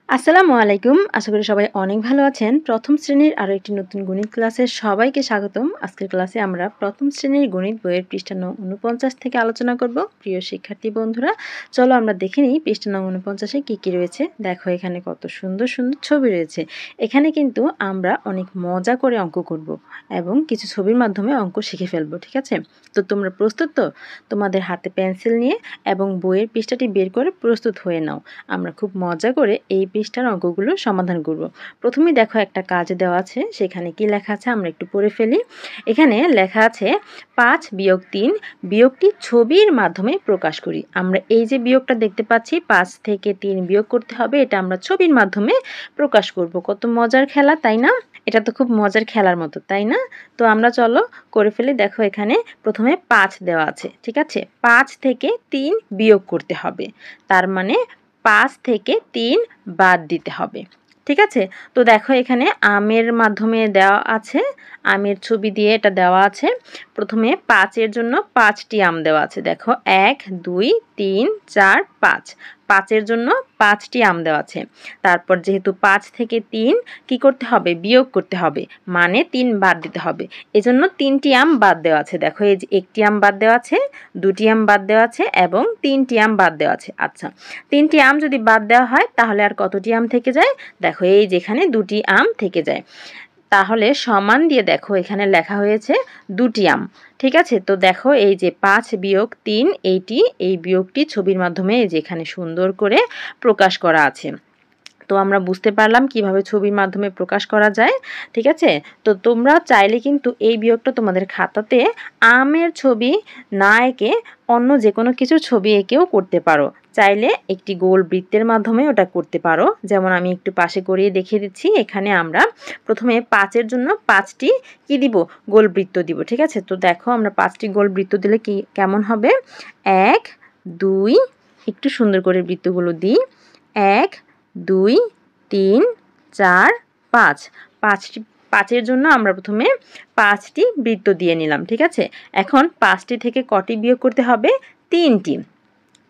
আসসালামু আলাইকুম। আশা করি সবাই অনেক ভালো আছেন। প্রথম শ্রেণীর আরও একটি নতুন গণিত ক্লাসে সবাইকে স্বাগতম। আজকের ক্লাসে আমরা প্রথম শ্রেণীর গণিত বইয়ের পৃষ্ঠা নং ৪৯ থেকে আলোচনা করব। প্রিয় শিক্ষার্থী বন্ধুরা, চলো আমরা দেখে নিই পৃষ্ঠা নং ৪৯-এ কী কী রয়েছে। দেখো এখানে কত সুন্দর সুন্দর ছবি রয়েছে। এখানে কিন্তু আমরা অনেক মজা করে অঙ্ক করব এবং কিছু ছবির মাধ্যমে অঙ্ক শিখে ফেলবো, ঠিক আছে? তো তোমরা প্রস্তুত তো? তোমাদের হাতে পেন্সিল নিয়ে এবং বইয়ের পৃষ্ঠাটি বের করে প্রস্তুত হয়ে নাও। আমরা খুব মজা করে এই পৃষ্ঠার অঙ্কগুলো সমাধান করব। প্রথমেই দেখো একটা কাজ দেওয়া আছে, সেখানে কি লেখা আছে আমরা একটু পড়ে ফেলি। এখানে লেখা আছে ৫ বিয়োগ ৩ বিয়োগটি ছবির মাধ্যমে প্রকাশ করি। আমরা এই যে বিয়োগটা দেখতে পাচ্ছি ৫ থেকে ৩ বিয়োগ করতে হবে, এটা আমরা ছবির মাধ্যমে প্রকাশ করব। কত মজার খেলা, তাই না? এটা তো খুব মজার খেলার মতো, তাই না? তো আমরা চলো করে ফেলি। দেখো এখানে প্রথমে ৫ দেওয়া আছে, ঠিক আছে? ৫ থেকে ৩ বিয়োগ করতে হবে, তার মানে ৫ থেকে ৩ বাদ দিতে হবে, ঠিক আছে? তো দেখো এখানে আমের মাধ্যমে দেওয়া আছে, আমের ছবি দিয়ে এটা দেওয়া আছে। প্রথমে ৫-এর জন্য ৫টি আম দেওয়া আছে। দেখো ১ ২ ৩ ৪ ৫, ৫-এর জন্য ৫টি আম দেওয়া আছে। তারপর যেহেতু ৫ থেকে ৩ কি করতে হবে, বিয়োগ করতে হবে, মানে ৩ বাদ দিতে হবে। এজন্য ৩টি আম বাদ দেওয়া আছে। দেখো এই যে ১টি আম বাদ দেওয়া আছে, ২টি আম বাদ দেওয়া আছে এবং ৩টি আম বাদ দেওয়া আছে। আচ্ছা, ৩টি আম যদি বাদ দেওয়া হয় তাহলে আর কতটি আম থেকে যায়? দেখো এই যেখানে 2টি আম থেকে যায়। তাহলে সমান দিয়ে দেখো এখানে লেখা হয়েছে 2টি আম, ঠিক আছে? তো দেখো এই যে ৫ বিয়োগ ৩, এই বিয়োগটি ছবির মাধ্যমে যেখানে সুন্দর করে প্রকাশ করা আছে। তো আমরা বুঝতে পারলাম কিভাবে ছবির মাধ্যমে প্রকাশ করা যায়, ঠিক আছে? তো তোমরা চাইলে কিন্তু এই বিয়োগটা তোমাদের খাতাতে আমের ছবি না এঁকে অন্য যে কোনো কিছুর ছবি এঁকেও করতে পারো। চাইলে একটি গোল বৃত্তের মাধ্যমে ওটা করতে পারো, যেমন আমি একটু পাশে করিয়ে দেখিয়ে দিচ্ছি। এখানে আমরা প্রথমে ৫-এর জন্য ৫টি কি দিব, গোল বৃত্ত দিব, ঠিক আছে? তো দেখো আমরা ৫টি গোল বৃত্ত দিলে কি কেমন হবে, ১ ২, একটু সুন্দর করে বৃত্তগুলো দিই, ১ ২ ৩ ৪ ৫, ৫-এর জন্য আমরা প্রথমে ৫টি বৃত্ত দিয়ে নিলাম, ঠিক আছে? এখন ৫টি থেকে কটি বিয়োগ করতে হবে, ৩টি।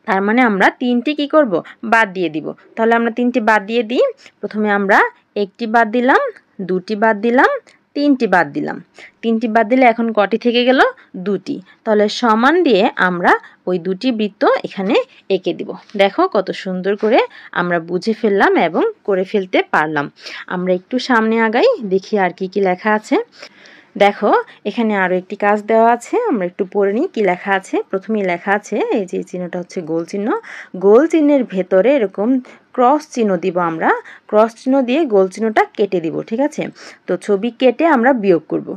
তার মানে আমরা 3টি কি করব, বাদ দিয়ে দিব। তাহলে আমরা 3টি বাদ দিয়ে দিই। প্রথমে আমরা 1টি বাদ দিলাম, 2টি বাদ দিলাম, 3টি বাদ দিলাম। 3টি বাদ দিলে এখন কটি থেকে গেল, 2টি। তাহলে সমান দিয়ে আমরা ওই 2টি বৃত্ত এখানে এঁকে দিব। দেখো কত সুন্দর করে আমরা বুঝে ফেললাম এবং করে ফেলতে পারলাম। আমরা একটু সামনে আগাই, দেখি আর কি কি লেখা আছে। দেখো এখানে আরও একটি কাজ দেওয়া আছে, আমরা একটু পড়ে নিই কি লেখা আছে। প্রথমেই লেখা আছে, এই যে চিহ্নটা হচ্ছে গোল চিহ্ন, গোল চিহ্নের ভেতরে এরকম ক্রস চিহ্ন দিব। আমরা ক্রস চিহ্ন দিয়ে গোল চিহ্নটা কেটে দিব, ঠিক আছে? তো ছবি কেটে আমরা বিয়োগ করব।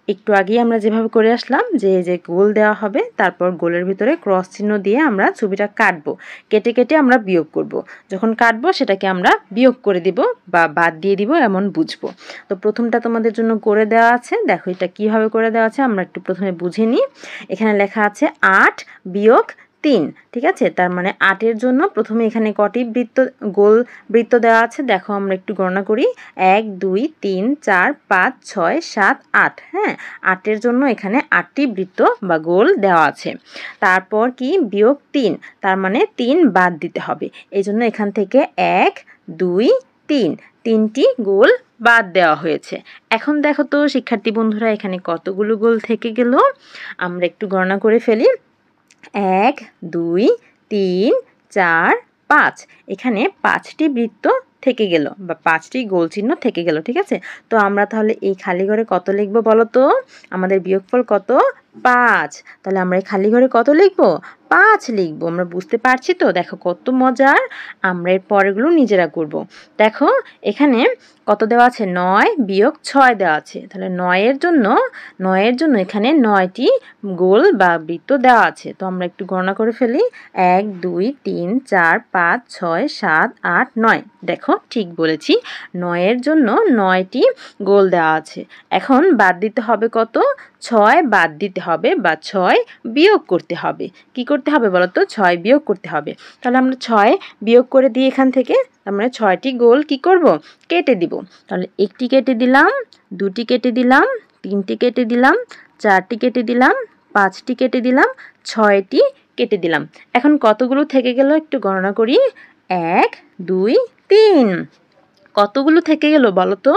একটু আগেই আমরা যেভাবে করে আসলাম, যে গোল দেওয়া হবে, তারপর গোলের ভিতরে ক্রস চিহ্ন দিয়ে আমরা ছবিটা কাটবো, কেটে কেটে আমরা বিয়োগ করব। যখন কাটবো সেটাকে আমরা বিয়োগ করে দিব বা বাদ দিয়ে দিব, এমন বুঝবো। তো প্রথমটা তোমাদের জন্য করে দেওয়া আছে। দেখো এটা কিভাবে করে দেওয়া আছে আমরা একটু প্রথমে বুঝে নিই। এখানে লেখা আছে ৮ বিয়োগ ৩, ঠিক আছে? তার মানে ৮-এর জন্য প্রথমে এখানে কটি গোল বৃত্ত দেওয়া আছে, দেখো আমরা একটু গণনা করি। ১ ২ ৩ ৪ ৫ ৬ ৭ ৮, হ্যাঁ, ৮-এর জন্য এখানে ৮টি বৃত্ত বা গোল দেওয়া আছে। তারপর কি, বিয়োগ ৩, তার মানে ৩ বাদ দিতে হবে। এই জন্য এখান থেকে ১ ২ ৩, ৩টি গোল বাদ দেওয়া হয়েছে। এখন দেখো তো শিক্ষার্থী বন্ধুরা, এখানে কতগুলো গোল থেকে গেল, আমরা একটু গণনা করে ফেলি। ১ ২ ৩ ৪ ৫, এখানে ৫টি বৃত্ত থেকে গেল বা 5টি গোল চিহ্ন থেকে গেল, ঠিক আছে? তো আমরা তাহলে এই খালি ঘরে কত লিখবো বলো তো? আমাদের বিয়োগফল কত, ৫। তাহলে আমরা এই খালি ঘরে কত লিখবো, ৫ লিখবো। আমরা বুঝতে পারছি তো? দেখো কত মজার। আমরা এর পরেরগুলো নিজেরা করব। দেখো এখানে কত দেওয়া আছে, ৯ বিয়োগ ৬ দেওয়া আছে। তাহলে ৯-এর জন্য এখানে 9টি গোল বা বৃত্ত দেওয়া আছে। তো আমরা একটু গণনা করে ফেলি। ১ ২ ৩ ৪ ৫ ৬ ৭ ৮ ৯। দেখো ঠিক বলেছি, ৯-এর জন্য 9টি গোল দেওয়া আছে। এখন বাদ দিতে হবে কত, ৬ বাদ দিতে হবে বা ৬ বিয়োগ করতে হবে। কি করতে হবে বলো তো, ৬ বিয়োগ করতে হবে। তাহলে আমরা ৬ বিয়োগ করে দিই এখান থেকে। আমরা 6টি গোল কি করব, কেটে দিব। তাহলে 1টি কেটে দিলাম, 2টি কেটে দিলাম, 3টি কেটে দিলাম, 4টি কেটে দিলাম, 5টি কেটে দিলাম, 6টি কেটে দিলাম। এখন কতগুলো থেকে গেল একটু গণনা করি। 1 2 3 কতগুলো থেকে গেল বলো তো?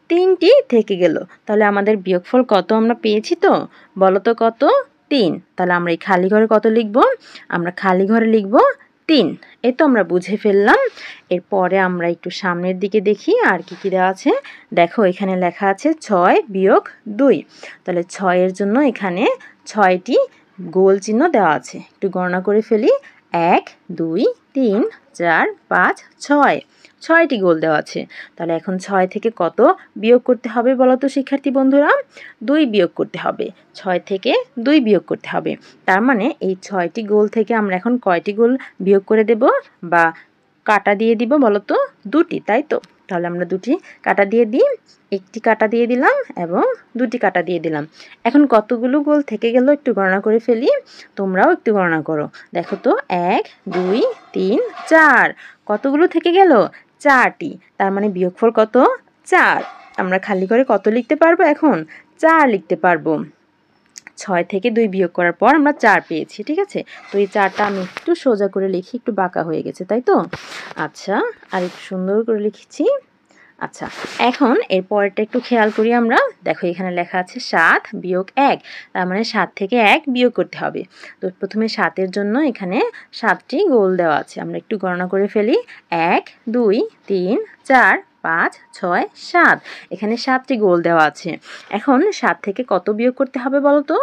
3টি থেকে গেল। তাহলে আমাদের বিয়োগফল কত আমরা পেয়েছি তো? বলো তো কত? 3। তাহলে আমরা এই খালি ঘরে কত লিখব? আমরা খালি ঘরে লিখব 3। এই তো আমরা বুঝে ফেললাম। এরপরে আমরা একটু সামনের দিকে দেখি আর কি দেওয়া আছে। দেখো এখানে লেখা আছে 6 বিয়োগ 2। তাহলে 6 এর জন্য এখানে 6টি গোল চিহ্ন দেওয়া আছে। একটু গণনা করে ফেলি। 1 2 3 4 5 6। 6টি গোল দেওয়া আছে। তাহলে এখন 6 থেকে কত বিয়োগ করতে হবে বলো তো শিক্ষার্থী বন্ধুরা? 2 বিয়োগ করতে হবে। 6 থেকে 2 বিয়োগ করতে হবে। তার মানে এই 6টি গোল থেকে আমরা এখন কয়টি গোল বিয়োগ করে দেব বা কাটা দিয়ে দিব বলো তো? 2টি, তাই তো? তাহলে আমরা 2টি কাটা দিয়ে দিই। একটি কাটা দিয়ে দিলাম এবং 2টি কাটা দিয়ে দিলাম। এখন কতগুলো গোল থেকে গেল একটু গণনা করে ফেলি। তোমরাও একটু গণনা করো। দেখো তো 1 2 3 4। কতগুলো থেকে গেল? 4টি। তার মানে বিয়োগফল কত? 4। আমরা খালি করে কত লিখতে পারবো এখন? 4 লিখতে পারবো। 6 থেকে 2 বিয়োগ করার পর আমরা 4 পেয়েছি, ঠিক আছে? তো এই 4টা আমি একটু সোজা করে লিখি, একটু বাঁকা হয়ে গেছে, তাই তো? আচ্ছা, আর একটু সুন্দর করে লিখেছি। আচ্ছা, এখন এর পরেরটা একটু খেয়াল করি আমরা। দেখো এখানে লেখা আছে 7 বিয়োগ 1। তার মানে 7 থেকে 1 বিয়োগ করতে হবে। তো প্রথমে 7 এর জন্য এখানে 7টি গোল দেওয়া আছে। আমরা একটু গণনা করে ফেলি। 1 2 3 4 5 6 7। এখানে 7টি গোল দেওয়া আছে। এখন 7 থেকে কত বিয়োগ করতে হবে বলো তো?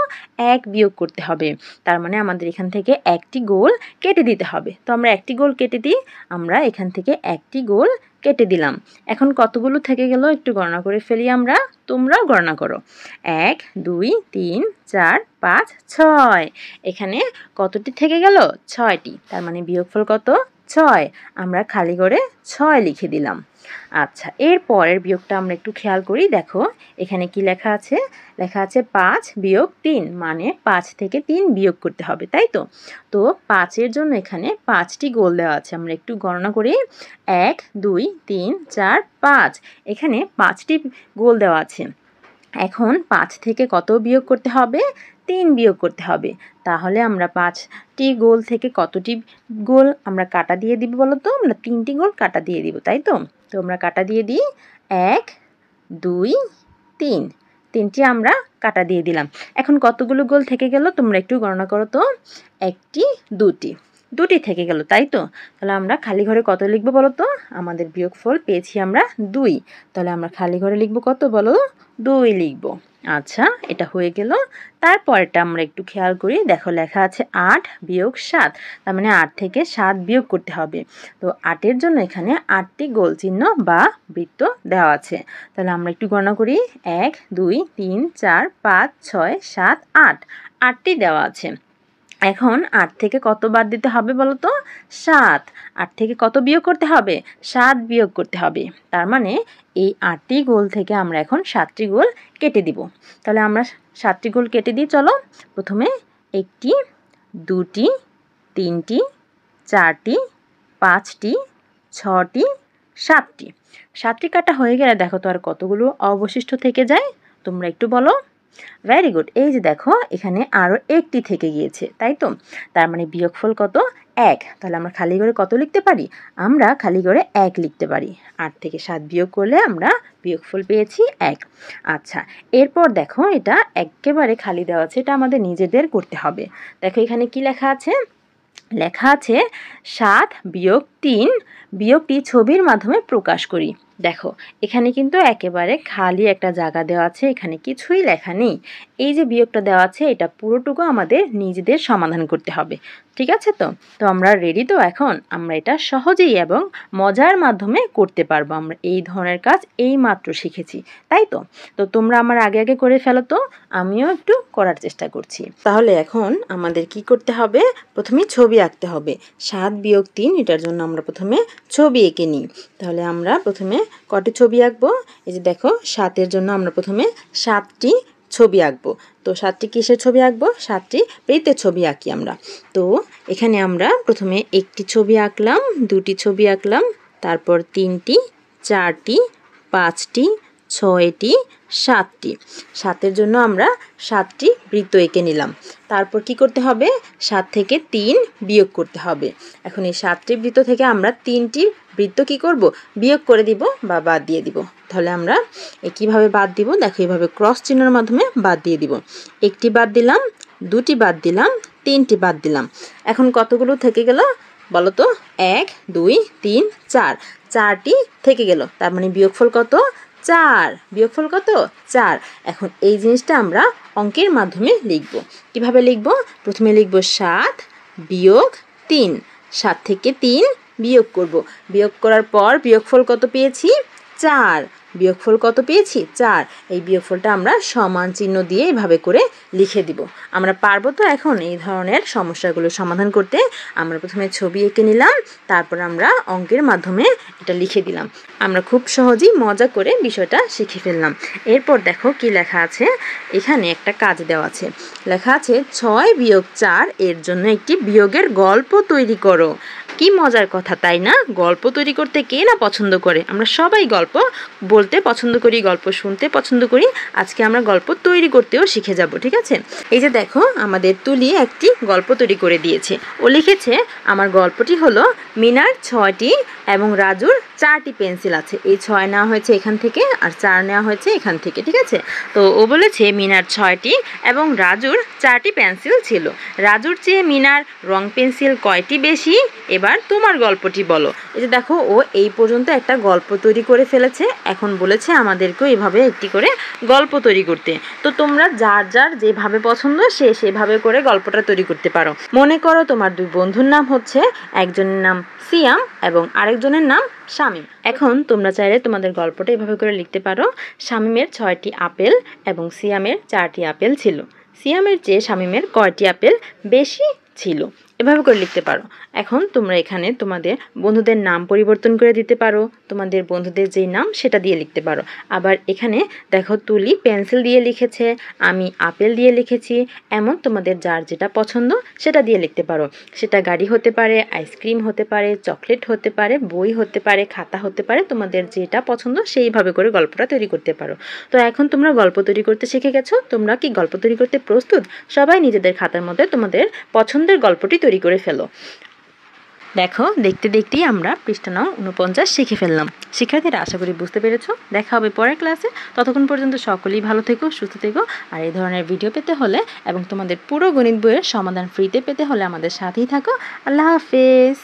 1 বিয়োগ করতে হবে। তার মানে আমাদের এখান থেকে একটি গোল কেটে দিতে হবে। তো আমরা একটি গোল কেটে দিই। আমরা এখান থেকে একটি গোল কেটে দিলাম। এখন কতগুলো থেকে গেল একটু গণনা করে ফেলি আমরা। তোমরাও গণনা করো। 1 2 3 4 5 6। এখানে কতটি থেকে গেল? 6টি। তার মানে বিয়োগফল কত? 6। আমরা খালি করে 6 লিখে দিলাম। আচ্ছা, এর পরের বিয়োগটা আমরা একটু খেয়াল করি। দেখো এখানে কি লেখা আছে? লেখা আছে 5 বিয়োগ 3, মানে 5 থেকে 3 বিয়োগ করতে হবে, তাই তো? তো 5 এর জন্য এখানে 5টি গোল দেওয়া আছে। আমরা একটু গণনা করি। 1 2 3 4 5। এখানে 5টি গোল দেওয়া আছে। এখন 5 থেকে কত বিয়োগ করতে হবে? 3 বিয়োগ করতে হবে। তাহলে আমরা 5টি গোল থেকে কতটি গোল আমরা কাটা দিয়ে দিব বলো তো? আমরা 3টি গোল কাটা দিয়ে দিব, তাই তো? তো আমরা কাটা দিয়ে দিই। 1 2 3। 3টি আমরা কাটা দিয়ে দিলাম। এখন কতগুলো গোল থেকে গেল তোমরা একটু গণনা করো তো। 1টি 2টি থেকে গেল, তাই তো? তাহলে আমরা খালি ঘরে কত লিখব বলো তো? আমাদের বিয়োগফল পেয়েছি আমরা 2। তাহলে আমরা খালি ঘরে লিখব কত বলো? 2 লিখব। আচ্ছা, এটা হয়ে গেল। তারপরেরটা আমরা একটু খেয়াল করি। দেখো লেখা আছে 8 বিয়োগ 7। তার মানে 8 থেকে 7 বিয়োগ করতে হবে। তো 8 এর জন্য এখানে 8টি গোল চিহ্ন বা বৃত্ত দেওয়া আছে। তাহলে আমরা একটু গণনা করি। 1 2 3 4 5 6 7 8। 8টি দেওয়া আছে। এখন 8 থেকে কত বাদ দিতে হবে বলো তো? 7। 8 থেকে কত বিয়োগ করতে হবে? 7 বিয়োগ করতে হবে। তার মানে এই 8টি গোল থেকে আমরা এখন 7টি গোল কেটে দিব। তাহলে আমরা 7টি গোল কেটে দিই, চলো। প্রথমে 1টি 2টি 3টি 4টি 5টি 6টি 7টি। 7টি কাটা হয়ে গেলে দেখো তো আর কতগুলো অবশিষ্ট থেকে যায়? তোমরা একটু বলো। Very good. এই যে দেখো এখানে আরও একটি থেকে গিয়েছে, তাই তো? তার মানে বিয়োগফল কত? 1। তাহলে আমরা খালি ঘরে কত লিখতে পারি? আমরা খালি ঘরে 1 লিখতে পারি। 8 থেকে 7 বিয়োগ করলে আমরা বিয়োগফল পেয়েছি 1। আচ্ছা, এরপর দেখো এটা একেবারে খালি দেওয়া আছে, এটা আমাদের নিজেদের করতে হবে। দেখো এখানে কি লেখা আছে? লেখা আছে 7 বিয়োগ 3। বিয়োগটি ছবির মাধ্যমে প্রকাশ করি। দেখো এখানে কিন্তু একেবারে খালি একটা জায়গা দেওয়া আছে, এখানে কিছুই লেখা নেই। এই যে বিয়োগটা দেওয়া আছে এটা পুরোটুকু আমাদের নিজেদের সমাধান করতে হবে, ঠিক আছে তো? তো আমরা রেডি তো? এখন আমরা এটা সহজেই এবং মজার মাধ্যমে করতে পারবো। আমরা এই ধরনের কাজ এই মাত্র শিখেছি, তাই তো? তো তোমরা আমার আগে আগে করে ফেলো তো, আমিও একটু করার চেষ্টা করছি। তাহলে এখন আমাদের কি করতে হবে? প্রথমে ছবি আঁকতে হবে। 7 বিয়োগ 3 এটার জন্য আমরা প্রথমে ছবি এঁকে নিই। তাহলে আমরা প্রথমে কটি ছবি আঁকবো? এই যে দেখো 7 এর জন্য আমরা প্রথমে 7টি ছবি আঁকবো। তো 7টি কিসের ছবি আঁকবো? 7টি বৃত্তের ছবি আঁকি আমরা। তো এখানে আমরা প্রথমে একটি ছবি আঁকলাম, 2টি ছবি আঁকলাম, তারপর 3টি 4টি 5টি 6টি 7টি। 7-এর জন্য আমরা 7টি বৃত্ত এঁকে নিলাম। তারপর কি করতে হবে? 7 থেকে 3 বিয়োগ করতে হবে। এখন এই 7টি বৃত্ত থেকে আমরা 3টি বৃত্ত কি করব? বিয়োগ করে দিব বা বাদ দিয়ে দিব। তাহলে আমরা কিভাবে বাদ দিব? দেখো, এইভাবে ক্রস চিহ্নের মাধ্যমে বাদ দিয়ে দিব। একটি বাদ দিলাম, 2টি বাদ দিলাম, 3টি বাদ দিলাম। এখন কতগুলো থেকে গেল বলো তো? 1 2 3 4, 4টি থেকে গেল। তার মানে বিয়োগফল কত? 4। বিয়োগফল কত? 4। এখন এই জিনিসটা আমরা অঙ্কের মাধ্যমে লিখব। কিভাবে লিখব? প্রথমে লিখব 7 বিয়োগ 3। 7 থেকে 3 বিয়োগ করব। বিয়োগ করার পর বিয়োগফল কত পেয়েছি? 4। বিয়োগফল কত পেয়েছি? 4। এই বিয়োগফলটা আমরা সমান চিহ্ন দিয়ে এভাবে করে লিখে দিব। আমরা পারবো তো এখন এই ধরনের সমস্যাগুলো সমাধান করতে? আমরা প্রথমে ছবি এঁকে নিলাম, তারপর আমরা অঙ্কের মাধ্যমে এটা লিখে দিলাম। আমরা খুব সহজেই মজা করে বিষয়টা শিখে ফেললাম। এরপর দেখো কি লেখা আছে। এখানে একটা কাজ দেওয়া আছে। লেখা আছে 6 বিয়োগ 4 এর জন্য একটি বিয়োগের গল্প তৈরি করো। কি মজার কথা, তাই না? গল্প তৈরি করতে কে না পছন্দ করে? আমরা সবাই গল্প বলতে পছন্দ করি, গল্প শুনতে পছন্দ করি। আজকে আমরা গল্প তৈরি করতেও শিখে যাব, ঠিক আছে? এই যে দেখো, আমাদের তুলি একটি গল্প তৈরি করে দিয়েছে। ও লিখেছে, আমার গল্পটি হলো মিনার 6টি এবং রাজুর 4টি পেন্সিল আছে। এই 6 নেওয়া হয়েছে এখান থেকে আর 4 নেওয়া হয়েছে এখান থেকে, ঠিক আছে? তো ও বলেছে মিনার 6টি এবং রাজুর 4টি পেন্সিল ছিল। রাজুর চেয়ে মিনার রং পেন্সিল কয়টি বেশি? এবার তোমার গল্পটি বলো। এই যে দেখো, ও এই পর্যন্ত একটা গল্প তৈরি করে ফেলেছে। এখন বলেছে আমাদেরকেও এভাবে একটি করে গল্প তৈরি করতে। তো তোমরা যার যার যেভাবে পছন্দ সে সেভাবে করে গল্পটা তৈরি করতে পারো। মনে করো তোমার 2 বন্ধুর নাম হচ্ছে, একজনের নাম সিয়াম এবং আরেকজনের নাম শামীম। এখন তোমরা চাইলে তোমাদের গল্পটা এভাবে করে লিখতে পারো। শামীমের 6টি আপেল এবং সিয়ামের 4টি আপেল ছিল। সিয়ামের চেয়ে শামীমের কয়টি আপেল বেশি ছিল? এভাবে করে লিখতে পারো। এখন তোমরা এখানে তোমাদের বন্ধুদের নাম পরিবর্তন করে দিতে পারো। তোমাদের বন্ধুদের যেই নাম সেটা দিয়ে লিখতে পারো। আবার এখানে দেখো, তুলি পেন্সিল দিয়ে লিখেছে, আমি আপেল দিয়ে লিখেছি। এমন তোমাদের যার যেটা পছন্দ সেটা দিয়ে লিখতে পারো। সেটা গাড়ি হতে পারে, আইসক্রিম হতে পারে, চকলেট হতে পারে, বই হতে পারে, খাতা হতে পারে। তোমাদের যেটা পছন্দ সেইভাবে করে গল্পটা তৈরি করতে পারো। তো এখন তোমরা গল্প তৈরি করতে শিখে গেছো। তোমরা কি গল্প তৈরি করতে প্রস্তুত? সবাই নিজেদের খাতার মধ্যে তোমাদের পছন্দের গল্পটি তৈরি করে ফেলো। দেখো, দেখতে দেখতেই আমরা পৃষ্ঠা নং 49 শিখে ফেললাম। শিক্ষার্থীরা, আশা করি বুঝতে পেরেছো। দেখা হবে পরের ক্লাসে। ততক্ষণ পর্যন্ত সকলেই ভালো থেকো, সুস্থ থেকো। আর এই ধরনের ভিডিও পেতে হলে এবং তোমাদের পুরো গণিত বইয়ের সমাধান ফ্রিতে পেতে হলে আমাদের সাথেই থাকো। আল্লাহ হাফেজ।